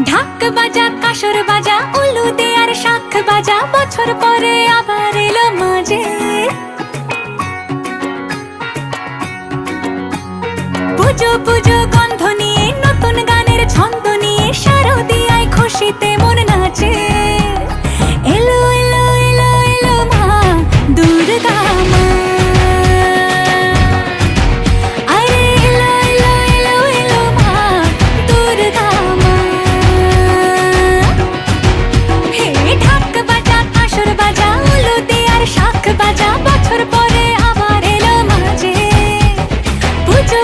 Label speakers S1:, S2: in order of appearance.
S1: ঢাক বাজা কাসর বাজা উলু দে আর শাখ বাজা, বছর পরে আবার এলো মাঝে। পুজো পুজো গন্ধ নিয়ে নতুন গানের ছন্দ নিয়ে শারদিয়ায় খুশিতে মন নাচে। এলো এলো এলো এলো মা দুর্গা মা, আরে এলো এলো এলো এলো মা দুর্গা মা। হে ঢাক বাজা কাসর বাজা উলু দে আর শাখ বাজা, বছর পরে আবার এলো মাঝে। পুজো